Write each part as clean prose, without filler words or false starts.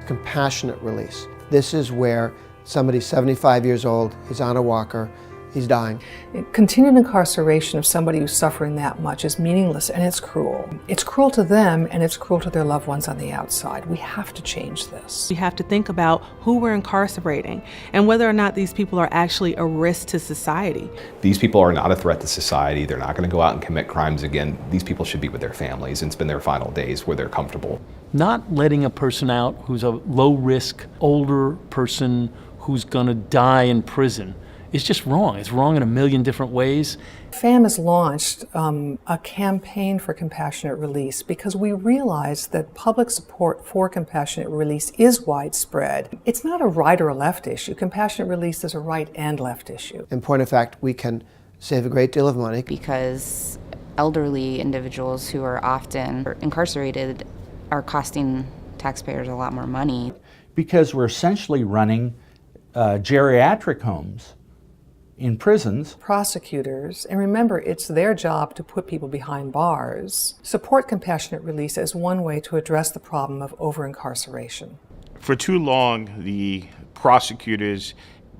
compassionate release. This is where somebody's 75 years old, he's on a walker, he's dying. Continued incarceration of somebody who's suffering that much is meaningless, and it's cruel. It's cruel to them, and it's cruel to their loved ones on the outside. We have to change this. We have to think about who we're incarcerating and whether or not these people are actually a risk to society. These people are not a threat to society. They're not going to go out and commit crimes again. These people should be with their families and spend their final days where they're comfortable. Not letting a person out who's a low-risk, older person who's going to die in prison is just wrong. It's wrong in a million different ways. FAM has launched a campaign for compassionate release because we realize that public support for compassionate release is widespread. It's not a right or a left issue. Compassionate release is a right and left issue. In point of fact, we can save a great deal of money. Because elderly individuals who are often incarcerated are costing taxpayers a lot more money. Because we're essentially running geriatric homes in prisons. Prosecutors, and remember, it's their job to put people behind bars, support compassionate release as one way to address the problem of over-incarceration. For too long, the prosecutors,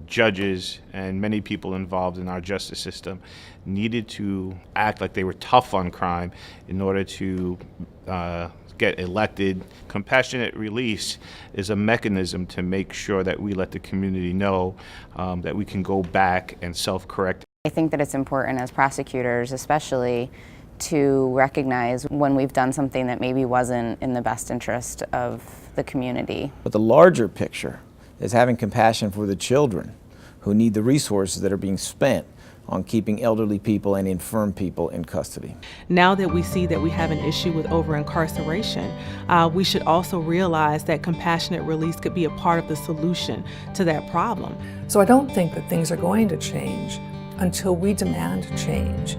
judges, and many people involved in our justice system needed to act like they were tough on crime in order to get elected. Compassionate release is a mechanism to make sure that we let the community know that we can go back and self-correct. I think that it's important as prosecutors especially to recognize when we've done something that maybe wasn't in the best interest of the community. But the larger picture is having compassion for the children who need the resources that are being spent on keeping elderly people and infirm people in custody. Now that we see that we have an issue with over-incarceration, we should also realize that compassionate release could be a part of the solution to that problem. So I don't think that things are going to change until we demand change.